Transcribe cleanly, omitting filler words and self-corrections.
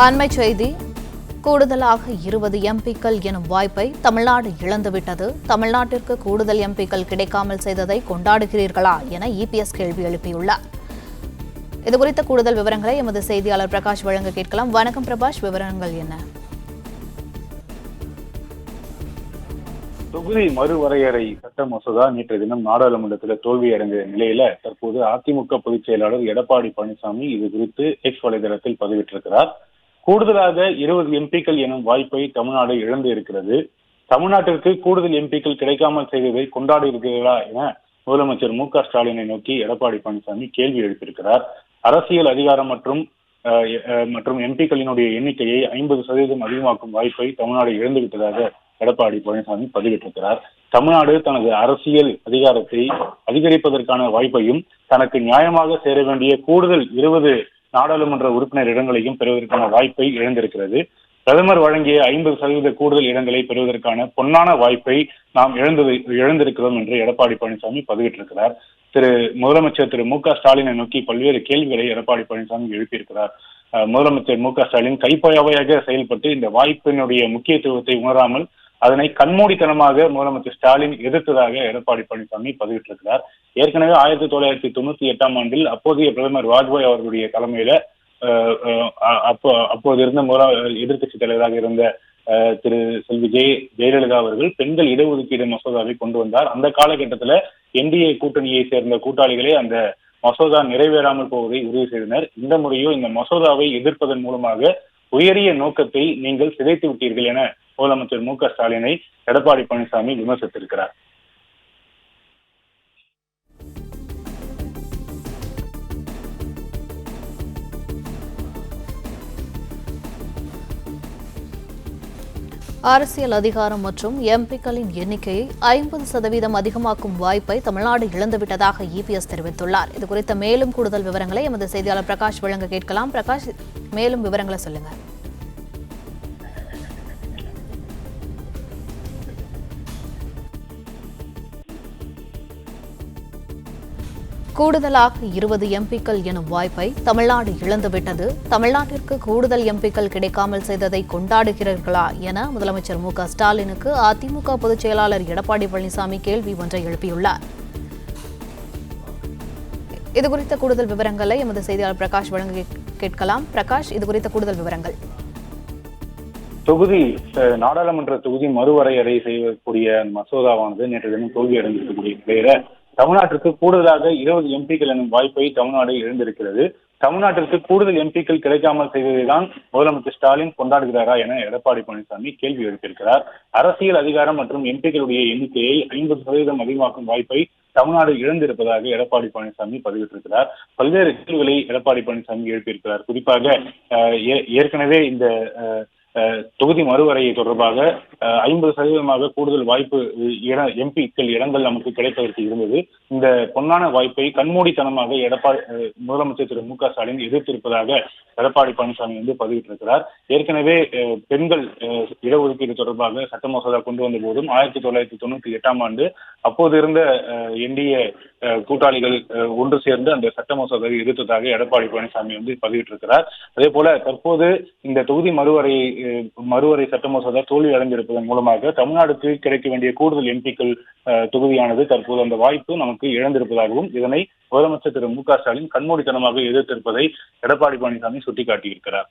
அண்மைச் செய்தி. கூடுதலாக 20 எம்பிக்கள் எனும் வாய்ப்பை தமிழ்நாடு இழந்துவிட்டது. தமிழ்நாட்டிற்கு கூடுதல் எம்பிக்கள் கிடைக்காமல் செய்ததை கொண்டாடுகிறீர்களா என இபிஎஸ் கேள்வி எழுப்பியுள்ளார். இதுகுறித்த கூடுதல் விவரங்களை எமது செய்தியாளர் பிரகாஷ் வழங்க கேட்கலாம். வணக்கம் பிரகாஷ், விவரங்கள் என்ன? தொகுதி மறுவரையறை சட்ட மசோதா நேற்றைய தினம் நாடாளுமன்றத்தில் தோல்வியடைந்த நிலையில தற்போது அதிமுக பொதுச் செயலாளர் எடப்பாடி பழனிசாமி இது குறித்து எக்ஸ் வலைதளத்தில் பதிவிட்டிருக்கிறார். கூடுதலாக 20 எம்பிக்கள் எனும் வாய்ப்பை தமிழ்நாடு இழந்து இருக்கிறது. தமிழ்நாட்டிற்கு கூடுதல் எம்பிக்கள் கிடைக்காமல் செய்ததை கொண்டாடி இருக்கிறீர்களா என முதலமைச்சர் மு.க.ஸ்டாலினை நோக்கி எடப்பாடி பழனிசாமி கேள்வி எழுப்பியிருக்கிறார். அரசியல் அதிகாரம் மற்றும் எம்பிக்களினுடைய எண்ணிக்கையை 50% அதிகமாக்கும் வாய்ப்பை தமிழ்நாடு இழந்துவிட்டதாக எடப்பாடி பழனிசாமி பதிவிட்டிருக்கிறார். தமிழ்நாடு தனது அரசியல் அதிகாரத்தை அதிகரிப்பதற்கான வாய்ப்பையும் தனக்கு நியாயமாக சேர வேண்டிய கூடுதல் 20 நாடாளுமன்ற உறுப்பினர் இடங்களையும் பெறுவதற்கான வாய்ப்பை இழந்திருக்கிறது. பிரதமர் வழங்கிய 50% கூடுதல் இடங்களை பெறுவதற்கான பொன்னான வாய்ப்பை நாம் இழந்திருக்கிறோம் என்று எடப்பாடி பழனிசாமி பதிவிட்டிருக்கிறார். முதலமைச்சர் திரு மு.க.ஸ்டாலினை நோக்கி பல்வேறு கேள்விகளை எடப்பாடி பழனிசாமி எழுப்பியிருக்கிறார். முதலமைச்சர் மு.க.ஸ்டாலின் கைப்பயவையாக செயல்பட்டு இந்த வாய்ப்பினுடைய முக்கியத்துவத்தை உணராமல் அதனை கண்மூடித்தனமாக முதலமைச்சர் ஸ்டாலின் எதிர்த்ததாக எடப்பாடி பழனிசாமி பதிவிட்டிருக்கிறார். ஏற்கனவே 1998 ஆண்டில் அப்போதைய பிரதமர் வாஜ்பாய் அவர்களுடைய தலைமையில அப்போது இருந்த எதிர்கட்சி தலைவராக இருந்த திரு செல்வி ஜெயலலிதா அவர்கள் பெண்கள் இடஒதுக்கீடு மசோதாவை கொண்டு வந்தார். அந்த காலகட்டத்தில் என்டிஏ கூட்டணியை சேர்ந்த கூட்டாளிகளே அந்த மசோதா நிறைவேறாமல் போவதை உறுதி செய்தனர். இந்த முறையோ இந்த மசோதாவை எதிர்ப்பதன் மூலமாக உயரிய நோக்கத்தை நீங்கள் சிதைத்து விட்டீர்கள் என முதலமைச்சர் மு.க.ஸ்டாலினை எடப்பாடி பழனிசாமி விமர்சித்திருக்கிறார். அரசியல் அதிகாரம் மற்றும் எம்பிக்களின் எண்ணிக்கையை 50% அதிகமாக்கும் வாய்ப்பை தமிழ்நாடு இழந்துவிட்டதாக இபிஎஸ் தெரிவித்துள்ளார். இதுகுறித்த மேலும் கூடுதல் விவரங்களை எமது செய்தியாளர் பிரகாஷ் வழங்க கேட்கலாம். பிரகாஷ், மேலும் விவரங்களை சொல்லுங்க. கூடுதலாக 20 எம்பிக்கள் எனும் வாய்ப்பை தமிழ்நாடு இழந்துவிட்டது. தமிழ்நாட்டிற்கு கூடுதல் எம்பிக்கள் கிடைக்காமல் செய்ததை கொண்டாடுகிறீர்களா என முதலமைச்சர் மு.க.ஸ்டாலினுக்கு அதிமுக பொதுச் செயலாளர் எடப்பாடி பழனிசாமி கேள்வி ஒன்றை எழுப்பியுள்ளார். இதுகுறித்த கூடுதல் விவரங்களை எமது செய்தியாளர் பிரகாஷ் வழங்க கேட்கலாம். பிரகாஷ், இதுகுறித்த கூடுதல் விவரங்கள். நாடாளுமன்ற தொகுதி மறுவரையறை செய்யக்கூடிய மசோதாவானது நேற்று தினம் தோல்வியடைந்திருக்கக்கூடிய நிலையில தமிழ்நாட்டிற்கு கூடுதலாக 20 எம்பிக்கள் எனும் வாய்ப்பை தமிழ்நாடு இழந்திருக்கிறது. தமிழ்நாட்டிற்கு கூடுதல் எம்பிக்கள் கிடைக்காமல் செய்ததைதான் முதலமைச்சர் ஸ்டாலின் கொண்டாடுகிறாரா என எடப்பாடி பழனிசாமி கேள்வி எழுப்பியிருக்கிறார். அரசியல் அதிகாரம் மற்றும் எம்பிக்களுடைய எண்ணிக்கையை 50% அதிகமாக்கும் வாய்ப்பை தமிழ்நாடு இழந்திருப்பதாக எடப்பாடி பழனிசாமி பதிவிட்டிருக்கிறார். பல்வேறு கேள்விகளை எடப்பாடி பழனிசாமி எழுப்பியிருக்கிறார். குறிப்பாக ஏற்கனவே இந்த தொகுதி மறுவரையை தொடர்பாக 50% கூடுதல் வாய்ப்பு எம்பிக்கள் இடங்கள் நமக்கு கிடைப்பதற்கு இருந்தது. இந்த பொன்னான வாய்ப்பை கண்மூடித்தனமாக முதலமைச்சர் திரு மு.க.ஸ்டாலின் எதிர்த்திருப்பதாக எடப்பாடி பழனிசாமி பதிவிட்டிருக்கிறார். ஏற்கனவே பெண்கள் இடஒதுக்கீடு தொடர்பாக சட்ட மசோதா கொண்டு வந்த போதும் 1998 ஆண்டு அப்போது இருந்த என்டிஏ கூட்டாளிகள் ஒன்று சேர்ந்து அந்த சட்ட மசோதாவை எதிர்த்ததாக எடப்பாடி பழனிசாமி பதிவிட்டிருக்கிறார். அதே போல தற்போது இந்த தொகுதி மறுவரை சட்ட மசோதா தோல்வி அடைந்திருப்பதன் மூலமாக தமிழ்நாடுக்கு கிடைக்க வேண்டிய கூடுதல் எம்பிக்கள் தொகுதியானது தற்போது அந்த வாய்ப்பு நமக்கு இழந்திருப்பதாகவும் இதனை முதலமைச்சர் திரு மு.க.ஸ்டாலின் கண்மூடித்தனமாக எதிர்த்திருப்பதை எடப்பாடி பழனிசாமி சுட்டிக்காட்டியிருக்கிறார்.